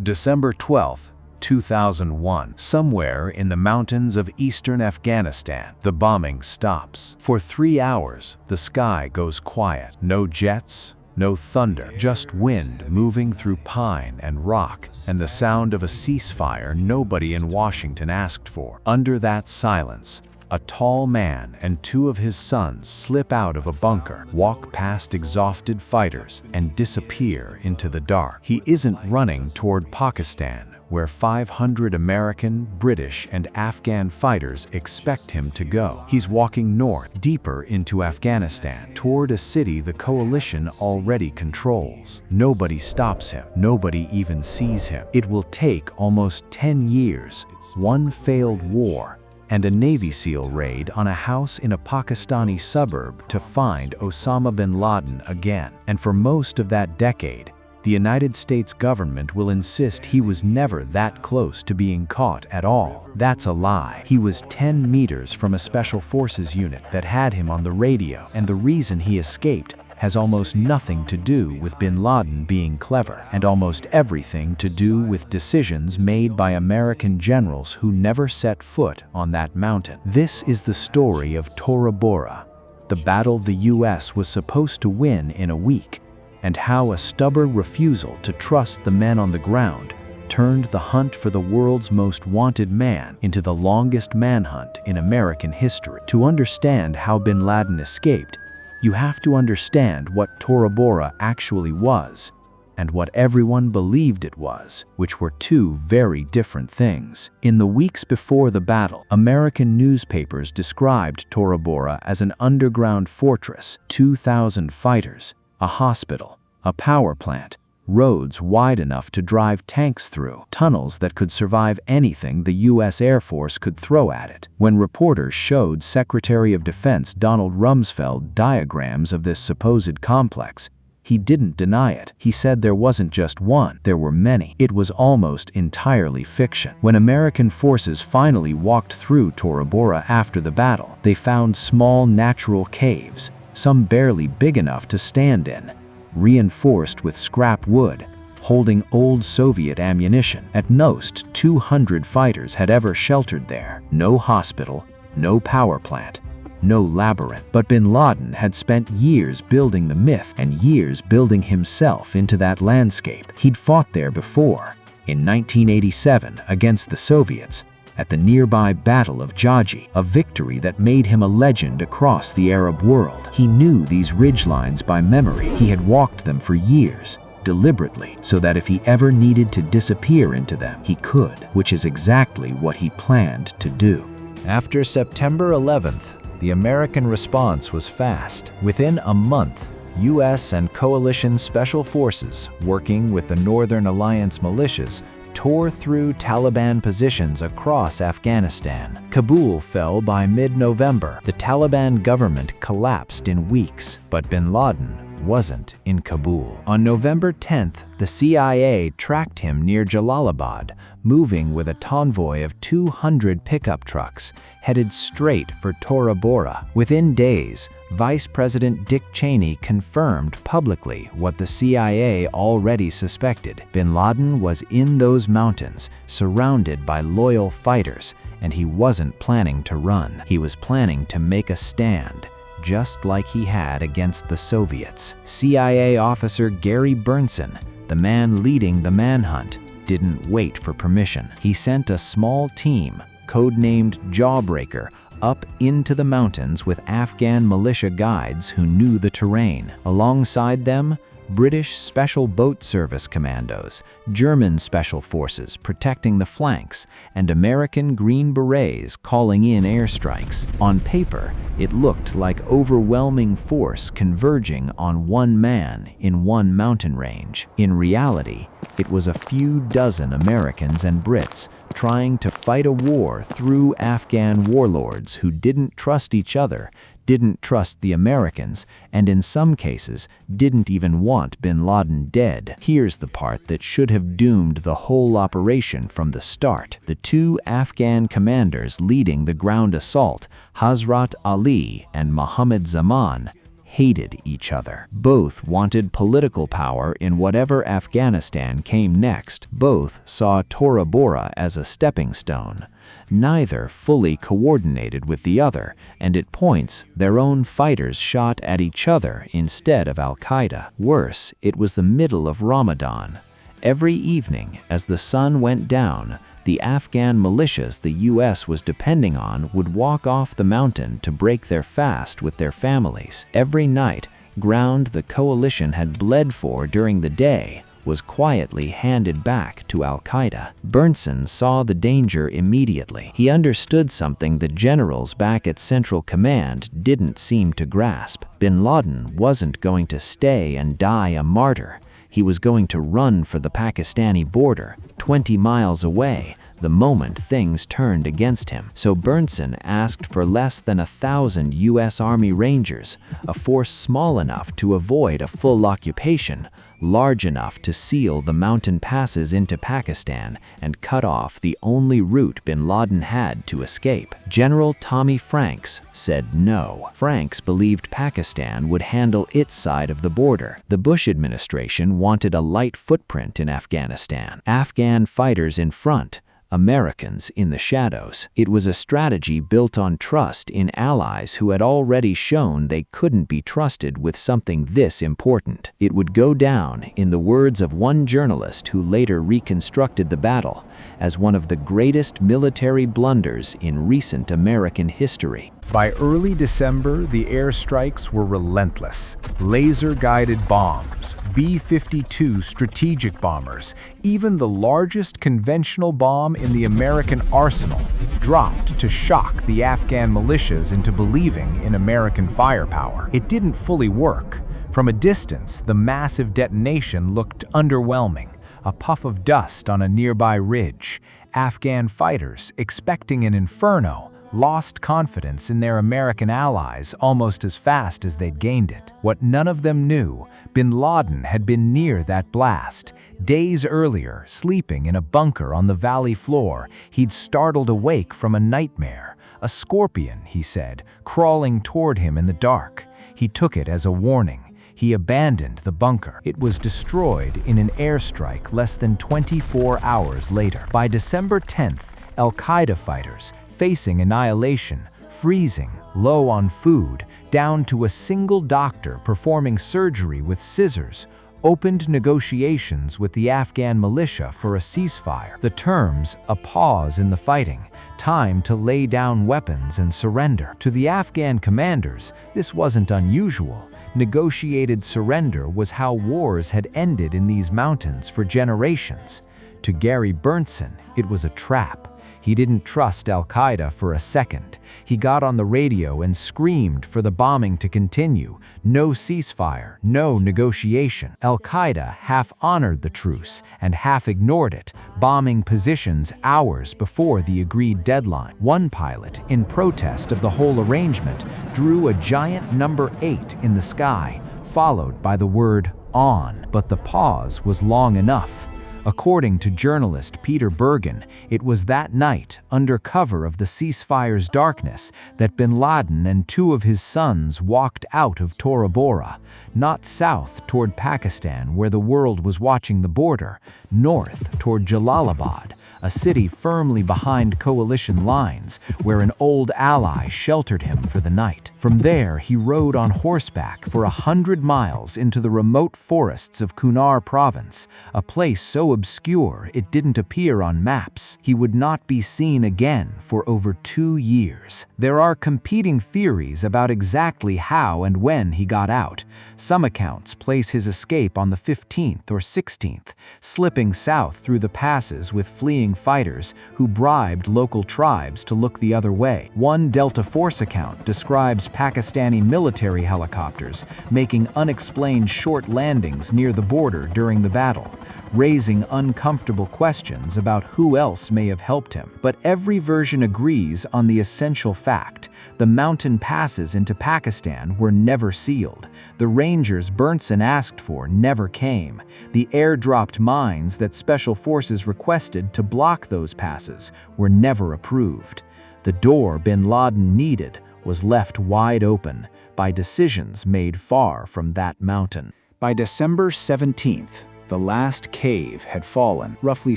December 12, 2001. Somewhere in the mountains of eastern Afghanistan, the bombing stops. For 3 hours, the sky goes quiet. No jets, no thunder, just wind moving through pine and rock, and the sound of a ceasefire nobody in Washington asked for. Under that silence, a tall man and 2 of his sons slip out of a bunker, walk past exhausted fighters, and disappear into the dark. He isn't running toward Pakistan, where 500 American, British, and Afghan fighters expect him to go. He's walking north, deeper into Afghanistan, toward a city the coalition already controls. Nobody stops him. Nobody even sees him. It will take almost 10 years, 1 failed war, and a Navy SEAL raid on a house in a Pakistani suburb to find Osama bin Laden again. And for most of that decade, the United States government will insist he was never that close to being caught at all. That's a lie. He was 10 meters from a special forces unit that had him on the radio, and the reason he escaped has almost nothing to do with bin Laden being clever, and almost everything to do with decisions made by American generals who never set foot on that mountain. This is the story of Tora Bora, the battle the US was supposed to win in a week, and how a stubborn refusal to trust the men on the ground turned the hunt for the world's most wanted man into the longest manhunt in American history. To understand how bin Laden escaped, you have to understand what Tora Bora actually was, and what everyone believed it was, which were 2 very different things. In the weeks before the battle, American newspapers described Tora Bora as an underground fortress, 2,000 fighters, a hospital, a power plant, roads wide enough to drive tanks through, tunnels that could survive anything the U.S. Air Force could throw at it. When reporters showed Secretary of Defense Donald Rumsfeld diagrams of this supposed complex, he didn't deny it. He said there wasn't just one, there were many. It was almost entirely fiction. When American forces finally walked through Tora Bora after the battle, they found small natural caves, some barely big enough to stand in, reinforced with scrap wood, holding old Soviet ammunition. At most, 200 fighters had ever sheltered there. No hospital, no power plant, no labyrinth. But bin Laden had spent years building the myth and years building himself into that landscape. He'd fought there before, in 1987 against the Soviets, at the nearby Battle of Jaji, a victory that made him a legend across the Arab world. He knew these ridgelines by memory. He had walked them for years, deliberately, so that if he ever needed to disappear into them, he could, which is exactly what he planned to do. After September 11th, the American response was fast. Within a month, U.S. and coalition special forces, working with the Northern Alliance militias, tore through Taliban positions across Afghanistan. Kabul fell by mid-November. The Taliban government collapsed in weeks, but bin Laden wasn't in Kabul. On November 10th, the CIA tracked him near Jalalabad, moving with a convoy of 200 pickup trucks, headed straight for Tora Bora. Within days, Vice President Dick Cheney confirmed publicly what the CIA already suspected. Bin Laden was in those mountains, surrounded by loyal fighters, and he wasn't planning to run. He was planning to make a stand, just like he had against the Soviets. CIA officer Gary Burnson, the man leading the manhunt, didn't wait for permission. He sent a small team, codenamed Jawbreaker, up into the mountains with Afghan militia guides who knew the terrain. Alongside them, British Special Boat Service commandos, German special forces protecting the flanks, and American Green Berets calling in airstrikes. On paper, it looked like overwhelming force converging on one man in one mountain range. In reality, it was a few dozen Americans and Brits trying to fight a war through Afghan warlords who didn't trust each other, didn't trust the Americans, and in some cases didn't even want bin Laden dead. Here's the part that should have doomed the whole operation from the start. The 2 Afghan commanders leading the ground assault, Hazrat Ali and Mohammed Zaman, hated each other. Both wanted political power in whatever Afghanistan came next. Both saw Tora Bora as a stepping stone. Neither fully coordinated with the other, and at points, their own fighters shot at each other instead of al-Qaeda. Worse, it was the middle of Ramadan. Every evening, as the sun went down, the Afghan militias the U.S. was depending on would walk off the mountain to break their fast with their families. Every night, ground the coalition had bled for during the day was quietly handed back to al-Qaeda. Bernsen saw the danger immediately. He understood something the generals back at Central Command didn't seem to grasp. Bin Laden wasn't going to stay and die a martyr. He was going to run for the Pakistani border, 20 miles away, the moment things turned against him. So Bernsen asked for less than 1,000 U.S. Army Rangers, a force small enough to avoid a full occupation, large enough to seal the mountain passes into Pakistan and cut off the only route bin Laden had to escape. General Tommy Franks said no. Franks believed Pakistan would handle its side of the border. The Bush administration wanted a light footprint in Afghanistan. Afghan fighters in front, Americans in the shadows. It was a strategy built on trust in allies who had already shown they couldn't be trusted with something this important. It would go down, in the words of one journalist who later reconstructed the battle, as one of the greatest military blunders in recent American history. By early December, the airstrikes were relentless. Laser-guided bombs, B-52 strategic bombers, even the largest conventional bomb in the American arsenal, dropped to shock the Afghan militias into believing in American firepower. It didn't fully work. From a distance, the massive detonation looked underwhelming, a puff of dust on a nearby ridge. Afghan fighters, expecting an inferno, lost confidence in their American allies almost as fast as they'd gained it. What none of them knew, bin Laden had been near that blast. Days earlier, sleeping in a bunker on the valley floor, he'd startled awake from a nightmare. A scorpion, he said, crawling toward him in the dark. He took it as a warning. He abandoned the bunker. It was destroyed in an airstrike less than 24 hours later. By December 10th, al-Qaeda fighters, facing annihilation, freezing, low on food, down to a single doctor performing surgery with scissors, opened negotiations with the Afghan militia for a ceasefire. The terms, a pause in the fighting, time to lay down weapons and surrender. To the Afghan commanders, this wasn't unusual. Negotiated surrender was how wars had ended in these mountains for generations. To Gary Bernsen, it was a trap. He didn't trust al-Qaeda for a second. He got on the radio and screamed for the bombing to continue. No ceasefire, no negotiation. Al-Qaeda half honored the truce and half ignored it, bombing positions hours before the agreed deadline. One pilot, in protest of the whole arrangement, drew a giant number 8 in the sky, followed by the word on. But the pause was long enough. According to journalist Peter Bergen, it was that night, under cover of the ceasefire's darkness, that bin Laden and 2 of his sons walked out of Tora Bora, not south toward Pakistan where the world was watching the border, north toward Jalalabad, a city firmly behind coalition lines where an old ally sheltered him for the night. From there, he rode on horseback for 100 miles into the remote forests of Kunar province, a place so obscure it didn't appear on maps. He would not be seen again for over 2 years. There are competing theories about exactly how and when he got out. Some accounts place his escape on the 15th or 16th, slipping south through the passes with fleeing fighters who bribed local tribes to look the other way. One Delta Force account describes Pakistani military helicopters making unexplained short landings near the border during the battle, raising uncomfortable questions about who else may have helped him. But every version agrees on the essential fact: the mountain passes into Pakistan were never sealed. The Rangers Bernsen asked for never came. The airdropped mines that Special Forces requested to block those passes were never approved. The door bin Laden needed was left wide open. by decisions made far from that mountain. By December 17th, the last cave had fallen. Roughly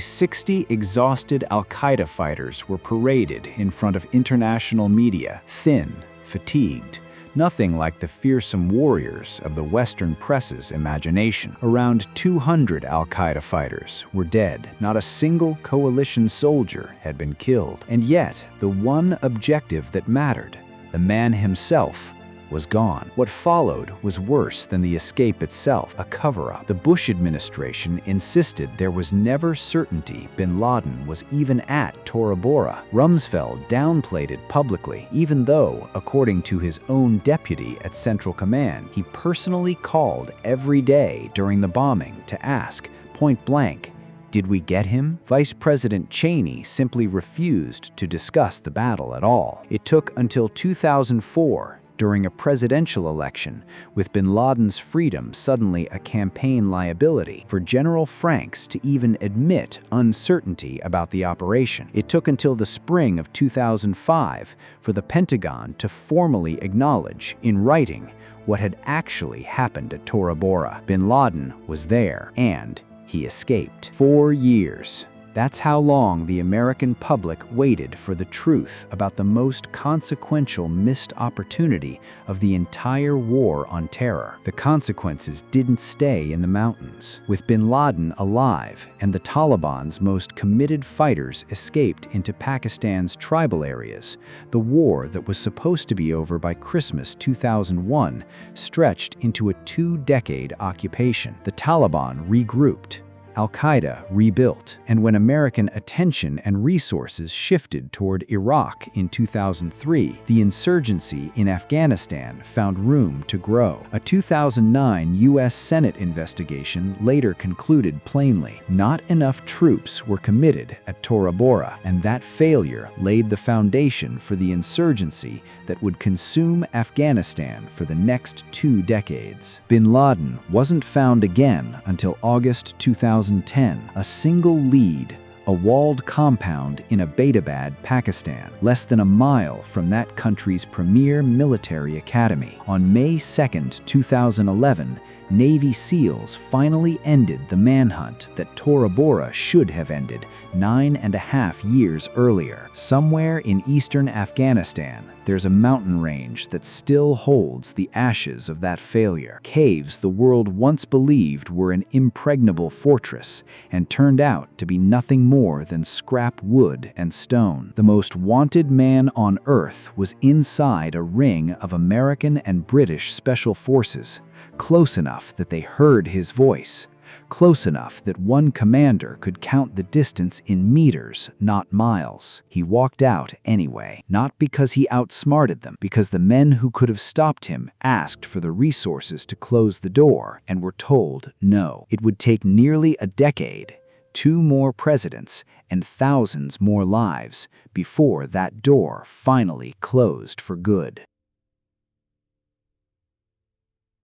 60 exhausted al-Qaeda fighters were paraded in front of international media, thin, fatigued, nothing like the fearsome warriors of the Western press's imagination. Around 200 al-Qaeda fighters were dead. Not a single coalition soldier had been killed. And yet, the one objective that mattered, the man himself, was gone. What followed was worse than the escape itself, a cover-up. The Bush administration insisted there was never certainty bin Laden was even at Tora Bora. Rumsfeld downplayed it publicly, even though, according to his own deputy at Central Command, he personally called every day during the bombing to ask, point blank, "Did we get him?" Vice President Cheney simply refused to discuss the battle at all. It took until 2004, during a presidential election, with bin Laden's freedom suddenly a campaign liability, for General Franks to even admit uncertainty about the operation. It took until the spring of 2005 for the Pentagon to formally acknowledge, in writing, what had actually happened at Tora Bora. Bin Laden was there, and he escaped. 4 years. That's how long the American public waited for the truth about the most consequential missed opportunity of the entire war on terror. The consequences didn't stay in the mountains. With bin Laden alive and the Taliban's most committed fighters escaped into Pakistan's tribal areas, the war that was supposed to be over by Christmas 2001 stretched into a 2-decade occupation. The Taliban regrouped, Al-Qaeda rebuilt, and when American attention and resources shifted toward Iraq in 2003, the insurgency in Afghanistan found room to grow. A 2009 U.S. Senate investigation later concluded plainly, not enough troops were committed at Tora Bora, and that failure laid the foundation for the insurgency that would consume Afghanistan for the next 2 decades. Bin Laden wasn't found again until August 2010, a single lead, a walled compound in Abbottabad, Pakistan, less than a mile from that country's premier military academy. On May 2, 2011, Navy SEALs finally ended the manhunt that Tora Bora should have ended 9.5 years earlier. Somewhere in eastern Afghanistan, there's a mountain range that still holds the ashes of that failure. Caves the world once believed were an impregnable fortress and turned out to be nothing more than scrap wood and stone. The most wanted man on Earth was inside a ring of American and British special forces, close enough that they heard his voice, close enough that one commander could count the distance in meters, not miles. He walked out anyway, not because he outsmarted them, because the men who could have stopped him asked for the resources to close the door and were told no. It would take nearly a decade, 2 more presidents, and thousands more lives before that door finally closed for good.